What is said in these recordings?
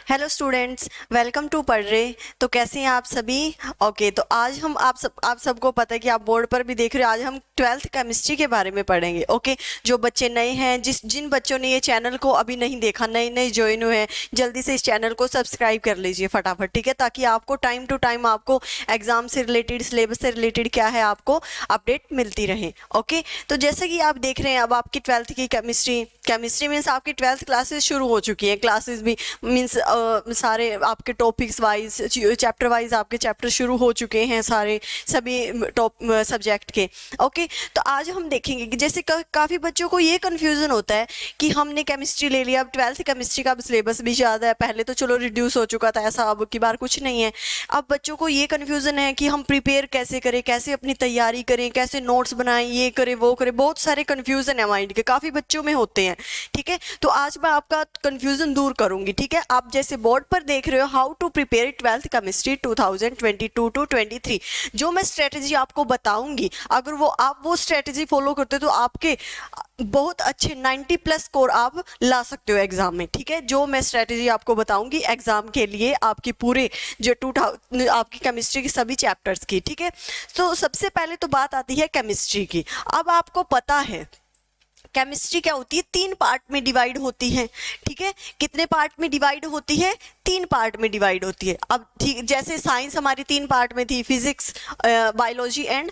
Hello students, welcome to पढ़ रहे। तो कैसे हैं आप सभी? ओके, तो आज हम आप सबको पता है कि आप बोर्ड पर भी देख रहे हो। आज हम ट्वेल्थ केमिस्ट्री के बारे में पढ़ेंगे। ओके, जो बच्चे नए हैं, जिन बच्चों ने ये चैनल को अभी नहीं देखा, नए नए ज्वाइन हुए हैं, जल्दी से इस चैनल को सब्सक्राइब कर लीजिए फटाफट, ठीक है, ताकि आपको टाइम टू टाइम आपको एग्जाम से रिलेटेड, सिलेबस से रिलेटेड क्या है आपको अपडेट मिलती रहे। ओके, तो जैसे कि आप देख रहे हैं अब आपकी ट्वेल्थ की केमिस्ट्री मीन्स आपकी ट्वेल्थ क्लासेस शुरू हो चुकी हैं। क्लासेस भी मीन्स सारे आपके टॉपिक्स वाइज, चैप्टर वाइज आपके चैप्टर शुरू हो चुके हैं सारे, सभी टॉप सब्जेक्ट के। ओके, तो आज हम देखेंगे कि जैसे काफ़ी बच्चों को ये कन्फ्यूज़न होता है कि हमने केमिस्ट्री ले लिया, अब ट्वेल्थ केमिस्ट्री का सिलेबस भी ज़्यादा है, पहले तो चलो रिड्यूस हो चुका था, ऐसा अब की बार कुछ नहीं है। अब बच्चों को ये कन्फ्यूज़न है कि हम प्रिपेयर कैसे करें, कैसे अपनी तैयारी करें, कैसे नोट्स बनाएं, ये करें वो करें, बहुत सारे कन्फ्यूज़न है माइंड के, काफ़ी बच्चों में होते हैं। ठीक है, तो आज मैं आपका कन्फ्यूज़न दूर करूँगी। ठीक है, आप जैसे बोर्ड पर देख रहे हो how to prepare twelfth chemistry 2022 to 23, जो मैं स्ट्रेटजी आपको बताऊंगी, अगर आप वो स्ट्रेटजी फॉलो करते हो तो आपके बहुत अच्छे 90+ स्कोर आप ला सकते हो एग्जाम में। ठीक है, जो मैं स्ट्रेटजी आपको बताऊंगी एग्जाम के लिए आपकी पूरे जो आपकी केमिस्ट्री की सभी चैप्टर्स की। ठीक है, तो सबसे पहले तो बात आती है केमिस्ट्री की। अब आपको पता है केमिस्ट्री क्या होती है, 3 पार्ट में डिवाइड होती है। ठीक है, कितने पार्ट में डिवाइड होती है? 3 पार्ट में डिवाइड होती है। अब ठीक जैसे साइंस हमारी 3 पार्ट में थी, फिजिक्स, बायोलॉजी एंड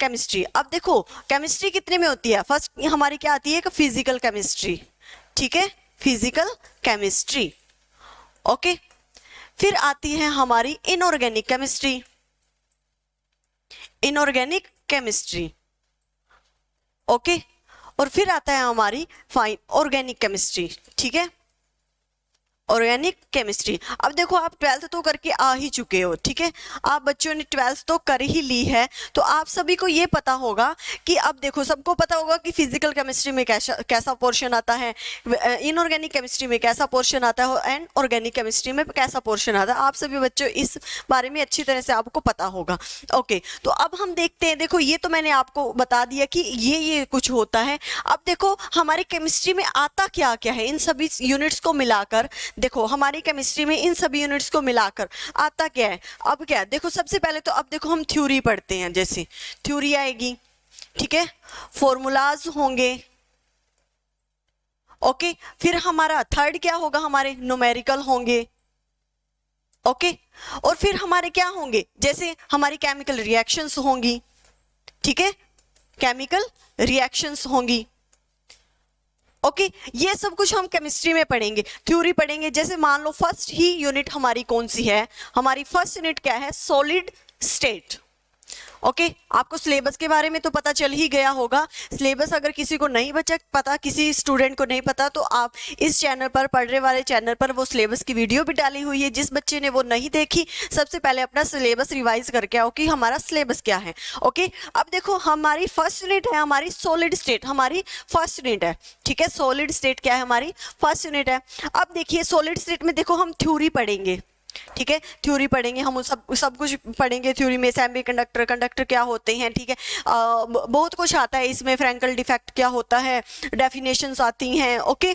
केमिस्ट्री। अब देखो केमिस्ट्री कितने में होती है? फर्स्ट हमारी क्या आती है? Physical chemistry. ठीक है, फिजिकल केमिस्ट्री। ओके, फिर आती है हमारी inorganic chemistry. Inorganic chemistry. Okay, और फिर आता है हमारी फाइन ऑर्गेनिक केमिस्ट्री। ठीक है, ऑर्गेनिक केमिस्ट्री। अब देखो आप 12th तो करके आ ही चुके हो। ठीक है, आप बच्चों ने 12th तो कर ही ली है, तो आप सभी को ये पता होगा कि अब देखो सबको पता होगा कि फिजिकल केमिस्ट्री में कैसा पोर्शन आता है, इनऑर्गेनिक केमिस्ट्री में कैसा पोर्शन आता है एंड ऑर्गेनिक केमिस्ट्री में कैसा पोर्शन आता है। आप सभी बच्चों इस बारे में अच्छी तरह से आपको पता होगा। ओके, तो अब हम देखते हैं। देखो ये तो मैंने आपको बता दिया कि ये कुछ होता है। अब देखो हमारी केमिस्ट्री में आता क्या क्या है, इन सभी यूनिट्स को मिलाकर देखो हमारी केमिस्ट्री में इन सभी यूनिट्स को मिलाकर आता क्या है। अब क्या है, देखो सबसे पहले तो अब देखो हम थ्योरी पढ़ते हैं, जैसे थ्योरी आएगी। ठीक है, फॉर्मूलाज होंगे। ओके, फिर हमारा थर्ड क्या होगा, हमारे न्यूमेरिकल होंगे। ओके, और फिर हमारे क्या होंगे, जैसे हमारी केमिकल रिएक्शंस होंगी। ठीक है, केमिकल रिएक्शंस होंगी। ओके, ये सब कुछ हम केमिस्ट्री में पढ़ेंगे, थ्योरी पढ़ेंगे। जैसे मान लो फर्स्ट ही यूनिट हमारी कौन सी है, हमारी फर्स्ट यूनिट क्या है? Solid state. ओके, आपको सिलेबस के बारे में तो पता चल ही गया होगा। सिलेबस अगर किसी को नहीं पता, किसी स्टूडेंट को नहीं पता, तो आप इस चैनल पर, पढ़ने वाले चैनल पर, वो सिलेबस की वीडियो भी डाली हुई है। जिस बच्चे ने वो नहीं देखी, सबसे पहले अपना सिलेबस रिवाइज करके आओ कि हमारा सिलेबस क्या है। ओके, अब देखो हमारी फर्स्ट यूनिट है हमारी सॉलिड स्टेट, हमारी फर्स्ट यूनिट है। ठीक है, सॉलिड स्टेट क्या है? हमारी फर्स्ट यूनिट है। अब देखिए सॉलिड स्टेट में देखो हम थ्योरी पढ़ेंगे। ठीक है, थ्योरी पढ़ेंगे, हम सब कुछ पढ़ेंगे थ्योरी में। सेमी कंडक्टर क्या होते हैं, ठीक है, बहुत कुछ आता है इसमें। फ्रैंकल डिफेक्ट क्या होता है, डेफिनेशंस आती हैं। ओके,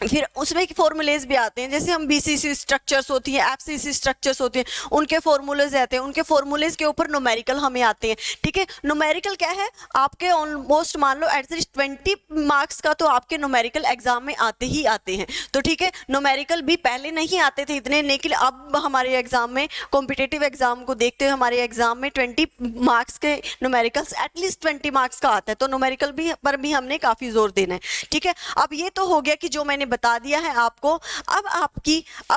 फिर उसमें फॉर्मूलेज भी आते हैं, जैसे हम बीसीसी स्ट्रक्चर्स होती हैं, एफसीसी स्ट्रक्चर्स होती हैं, उनके फॉर्मूलेज आते हैं। उनके फॉर्मूलेज के ऊपर न्यूमेरिकल हमें आते हैं। ठीक है, न्यूमेरिकल क्या है, आपके ऑलमोस्ट मान लो एटलीस्ट 20 मार्क्स का तो आपके न्यूमेरिकल एग्जाम में आते ही आते हैं। तो ठीक है, न्यूमेरिकल भी पहले नहीं आते थे इतने, लेकिन अब हमारे एग्जाम में, कॉम्पिटेटिव एग्जाम को देखते हुए हमारे एग्जाम में 20 मार्क्स के न्यूमेरिकल्स एटलीस्ट 20 मार्क्स का आता है। तो न्यूमेरिकल भी पर भी हमने काफ़ी जोर देना है। ठीक है, अब ये तो हो गया कि जो मैंने बता दिया है आपको। अब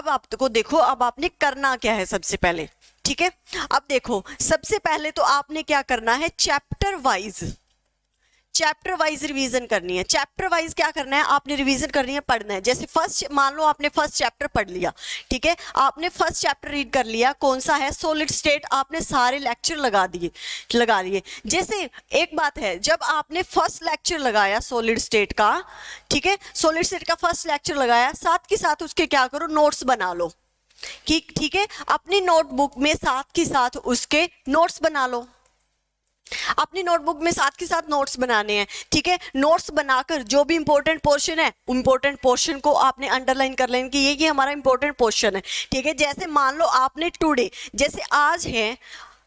आपको देखो अब आपने करना क्या है सबसे पहले। ठीक है, अब देखो सबसे पहले तो आपने क्या करना है, चैप्टर वाइज रिवीजन करनी है। चैप्टर वाइज क्या करना है, आपने रिवीजन करनी है, पढ़ना है। जैसे फर्स्ट मान लो आपने फर्स्ट चैप्टर पढ़ लिया। ठीक है, आपने फर्स्ट चैप्टर रीड कर लिया, कौन सा है? Solid state. आपने सारे लेक्चर लगा दिए। जैसे एक बात है, जब आपने फर्स्ट लेक्चर लगाया सॉलिड स्टेट का, ठीक है, सॉलिड स्टेट का फर्स्ट लेक्चर लगाया, साथ के साथ उसके क्या करो, नोट्स बना लो। ठीक है, अपनी नोटबुक में साथ के साथ उसके नोट्स बना लो। अपनी नोटबुक में साथ के साथ नोट्स बनाने हैं, ठीक है। नोट्स बनाकर जो भी इंपॉर्टेंट पोर्शन है, इंपॉर्टेंट पोर्शन को आपने अंडरलाइन कर लेना कि ये हमारा इंपॉर्टेंट पोर्शन है, ठीक है। जैसे मान लो आपने टुडे, जैसे आज है,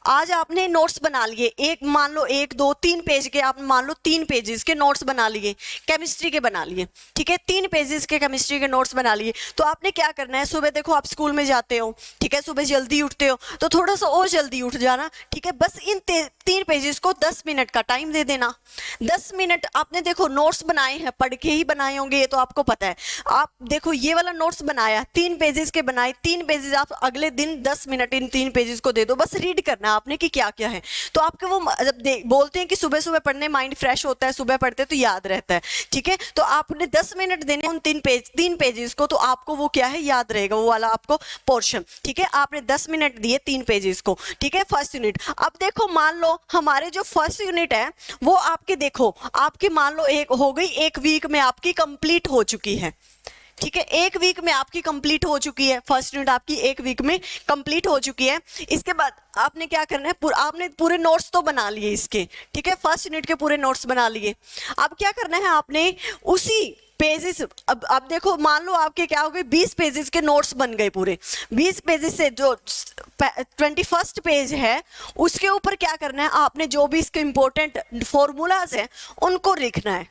आज आपने नोट्स बना लिए, एक मान लो 1 2 3 पेज के, आप मान लो 3 पेजेस के नोट्स बना लिए, केमिस्ट्री के बना लिए, ठीक है। 3 पेजेस के केमिस्ट्री के नोट्स बना लिए। तो आपने क्या करना है, सुबह देखो आप स्कूल में जाते हो, ठीक है, सुबह जल्दी उठते हो, तो थोड़ा सा और जल्दी उठ जाना, ठीक है। बस इन 3 पेजेस को 10 मिनट का टाइम दे देना। 10 मिनट आपने देखो नोट्स बनाए हैं, पढ़ के ही बनाए होंगे, ये तो आपको पता है। आप देखो ये वाला नोट्स बनाया, 3 पेजेस के बनाए, 3 पेजेस आप अगले दिन 10 मिनट इन 3 पेजेस को दे दो, बस रीड करना आपने कि क्या क्या है। तो आपके वो जब बोलते हैं कि सुबह सुबह पढ़ने माइंड फ्रेश होता है, सुबह पढ़ते तो याद रहता है, ठीक है। तो आपने 10 मिनट देने उन 3 पेजेस को, तो आपको वो क्या है, याद रहेगा वो वाला आपको पोर्शन, ठीक है। आपने 10 मिनट दिए 3 पेजेस को, ठीक है, फर्स्ट यूनिट। अब देखो मान लो हमारे जो फर्स्ट यूनिट है वो आपके, देखो आपकी मान लो एक हो गई, 1 वीक में आपकी कंप्लीट हो चुकी है, ठीक है। 1 वीक में आपकी कंप्लीट हो चुकी है, फर्स्ट यूनिट आपकी 1 वीक में कंप्लीट हो चुकी है। इसके बाद आपने क्या करना है, आपने पूरे नोट्स तो बना लिए इसके, ठीक है, फर्स्ट यूनिट के पूरे नोट्स बना लिए। अब क्या करना है आपने, उसी पेजेस, अब देखो मान लो आपके क्या हो गए, 20 पेजेस के नोट्स बन गए पूरे। 20 पेजेस से जो 21st पेज है उसके ऊपर क्या करना है आपने, जो भी इसके इंपॉर्टेंट फॉर्मूलाज हैं उनको लिखना है,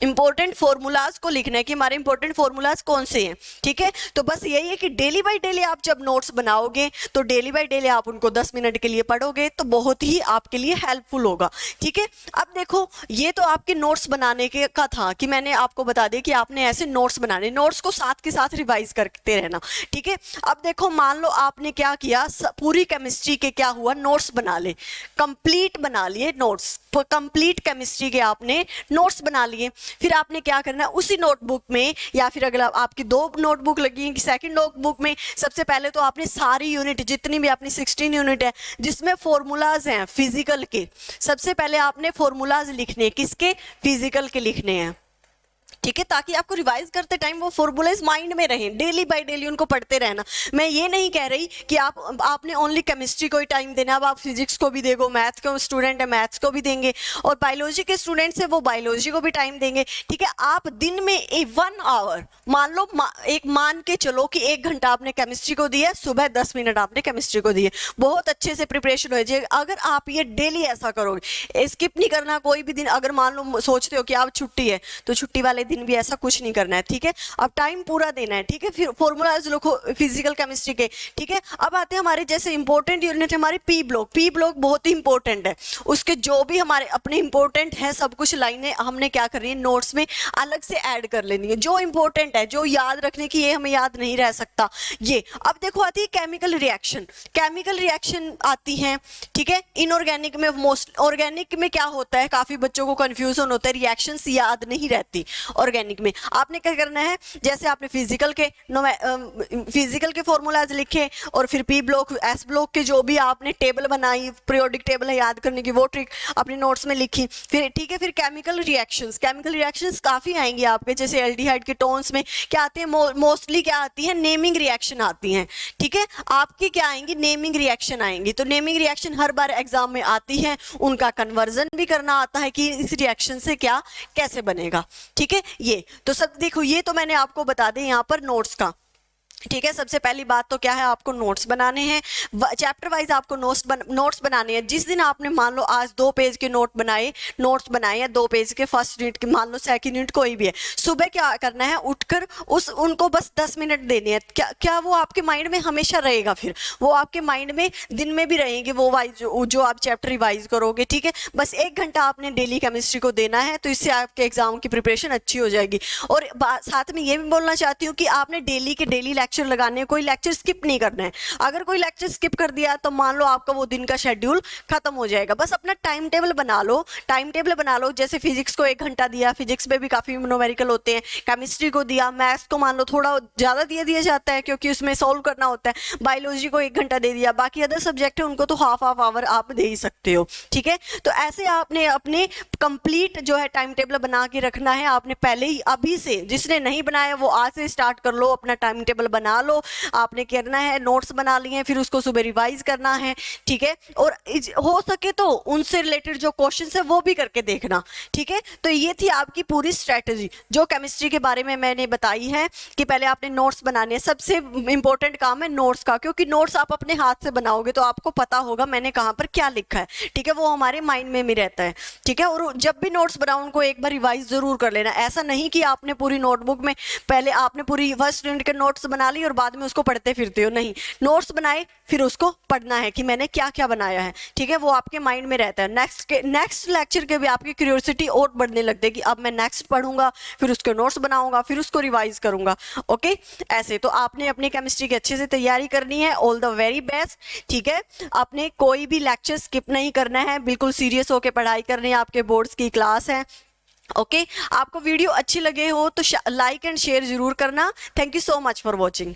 इंपॉर्टेंट फॉर्मूलाज को लिखना है कि हमारे इंपॉर्टेंट फॉर्मूलाज कौन से हैं, ठीक है। तो बस यही है कि डेली बाय डेली आप जब नोट्स बनाओगे तो डेली बाय डेली आप उनको 10 मिनट के लिए पढ़ोगे तो बहुत ही आपके लिए हेल्पफुल होगा, ठीक है। अब देखो ये तो आपके नोट्स बनाने के का था कि मैंने आपको बता दिया कि आपने ऐसे नोट्स बनाने, नोट्स को साथ के साथ रिवाइज करते रहना, ठीक है। अब देखो मान लो आपने क्या किया, पूरी केमिस्ट्री के क्या हुआ, नोट्स बना ले, कंप्लीट बना लिए नोट्स, कंप्लीट केमिस्ट्री के आपने नोट्स बना लिए। फिर आपने क्या करना है, उसी नोटबुक में, या फिर अगर आपकी 2 नोटबुक लगी है, सेकंड नोटबुक में सबसे पहले तो आपने सारी यूनिट, जितनी भी अपनी 16 यूनिट है जिसमें फॉर्मूलाज हैं फिजिकल के, सबसे पहले आपने फॉर्मूलाज लिखने, किसके, फिजिकल के लिखने हैं, ठीक है, ताकि आपको रिवाइज करते टाइम वो फॉर्मूलाज माइंड में रहें, डेली बाय डेली उनको पढ़ते रहना। मैं ये नहीं कह रही कि आपने ओनली केमिस्ट्री को ही टाइम देना, अब आप फिजिक्स को भी देखो, मैथ के स्टूडेंट है मैथ्स को भी देंगे, और बायोलॉजी के स्टूडेंट्स है वो बायोलॉजी को भी टाइम देंगे, ठीक है। आप दिन में 1 आवर मान लो, एक मान के चलो कि 1 घंटा आपने केमिस्ट्री को दिया, सुबह 10 मिनट आपने केमिस्ट्री को दिए, बहुत अच्छे से प्रिपरेशन हो जाएगी। अगर आप ये डेली ऐसा करोगे, स्किप नहीं करना कोई भी दिन। अगर मान लो सोचते हो कि आप छुट्टी है तो छुट्टी वाले दिन भी ऐसा कुछ नहीं करना है, ठीक है। अब टाइम पूरा देना है, ठीक है। फिर फॉर्मूलाज लिखो फिजिकल केमिस्ट्री के, ठीक है। अब आते हैं हमारे जैसे इंपॉर्टेंट यूनिट है हमारी पी ब्लॉक। पी ब्लॉक बहुत ही इंपॉर्टेंट है, उसके जो भी हमारे अपने इंपॉर्टेंट है सब कुछ लाइनें हमने क्या करनी है, नोट्स में अलग से ऐड कर लेनी है, जो इंपॉर्टेंट है, जो याद रखने की, ये हमें याद नहीं रह सकता ये। अब देखो आती है केमिकल रिएक्शन, केमिकल रिएक्शन आती है, ठीक है। इनऑर्गेनिक में, मोस्ट ऑर्गेनिक में क्या होता है, काफी बच्चों को कंफ्यूजन होता है, रिएक्शंस याद नहीं रहती ऑर्गेनिक में। आपने क्या करना है, जैसे आपने फिजिकल के फॉर्मूलाज लिखे और फिर पी ब्लॉक एस ब्लॉक के जो भी आपने टेबल बनाई, पीरियोडिक टेबल है याद करने की, वो ट्रिक अपने नोट्स में लिखी, फिर ठीक है। फिर केमिकल रिएक्शंस काफी आएंगे आपके, जैसे एल्डिहाइड के टोन्स में क्या आते हैं, मोस्टली क्या आती है, नेमिंग रिएक्शन आती हैं, ठीक है। आपकी क्या आएंगी, नेमिंग रिएक्शन आएंगी। तो नेमिंग रिएक्शन हर बार एग्जाम में आती है, उनका कन्वर्जन भी करना आता है कि इस रिएक्शन से क्या कैसे बनेगा, ठीक है। ये तो सब देखो, ये तो मैंने आपको बता दें यहाँ पर नोट्स का, ठीक है। सबसे पहली बात तो क्या है, आपको नोट्स बनाने हैं, चैप्टर वाइज आपको नोट्स बनाने हैं। जिस दिन आपने मान लो आज 2 पेज के नोट्स बनाए हैं, 2 पेज के फर्स्ट यूनिट के, मान लो सेकंड यूनिट कोई भी है, सुबह क्या करना है, उठकर उनको बस 10 मिनट देने हैं। क्या वो आपके माइंड में हमेशा रहेगा, फिर वो आपके माइंड में दिन में भी रहेंगे वो वाइज जो आप चैप्टर रिवाइज करोगे, ठीक है। बस 1 घंटा आपने डेली केमिस्ट्री को देना है, तो इससे आपके एग्जाम की प्रिपरेशन अच्छी हो जाएगी। और साथ में ये भी बोलना चाहती हूँ कि आपने डेली के डेली लेक्चर लगाने, कोई लेक्चर स्किप नहीं करना है। अगर कोई लेक्चर स्किप कर दिया तो मान लो आपका वो दिन का शेड्यूल खत्म हो जाएगा। बस अपना टाइम टेबल बना लो, जैसे फिजिक्स को 1 घंटा दिया, फिजिक्स में भी काफी न्यूमेरिकल होते हैं, केमिस्ट्री को दिया, मैथ्स को मान लो थोड़ा ज्यादा दिया जाता है क्योंकि उसमें सॉल्व करना होता है, बायोलॉजी को 1 घंटा दे दिया, बाकी अदर सब्जेक्ट है उनको तो हाफ आवर आप दे ही सकते हो, ठीक है। तो ऐसे आपने अपने कंप्लीट जो है टाइम टेबल बना के रखना है। आपने पहले ही अभी से, जिसने नहीं बनाया वो आज से स्टार्ट कर लो अपना टाइम टेबल बना लो, आपने करना है, नोट्स बना लिए हैं, फिर उसको सुबह रिवाइज करना है, ठीक है। और हो सके तो उनसे रिलेटेड जो क्वेश्चन है वो भी करके देखना, ठीक है। तो ये थी आपकी पूरी स्ट्रेटजी जो केमिस्ट्री के बारे में मैंने बताई है कि पहले आपने नोट्स बनाने हैं। सबसे इंपॉर्टेंट काम है नोट्स का, क्योंकि नोट्स आप अपने हाथ से बनाओगे तो आपको पता होगा मैंने कहाँ पर क्या लिखा है, ठीक है, वो हमारे माइंड में भी रहता है, ठीक है। और जब भी नोट्स बनाओ उनको एक बार रिवाइज जरूर कर लेना। ऐसा नहीं कि आपने पूरी नोटबुक में पहले आपने पूरी फर्स्ट यूनिट के नोट्स बना ली और बाद में उसको पढ़ते फिरते हो, नहीं, नोट्स बनाए फिर उसको पढ़ना है कि मैंने क्या क्या बनाया है, ठीक है, वो आपके माइंड में रहता है। नेक्स्ट लेक्चर के भी आपकी क्यूरियोसिटी और बढ़ने लगती है कि अब मैं नेक्स्ट पढ़ूंगा, फिर उसके नोट्स बनाऊंगा, फिर उसको रिवाइज करूंगा, ओके। ऐसे तो आपने अपनी केमिस्ट्री की अच्छे से तैयारी करनी है। ऑल द वेरी बेस्ट, ठीक है। आपने कोई भी लेक्चर स्किप नहीं करना है, बिल्कुल सीरियस होकर पढ़ाई करनी है, आपके बोर्ड्स की क्लास है, ओके। आपको वीडियो अच्छी लगे हो तो लाइक एंड शेयर जरूर करना। Thank you so much for watching.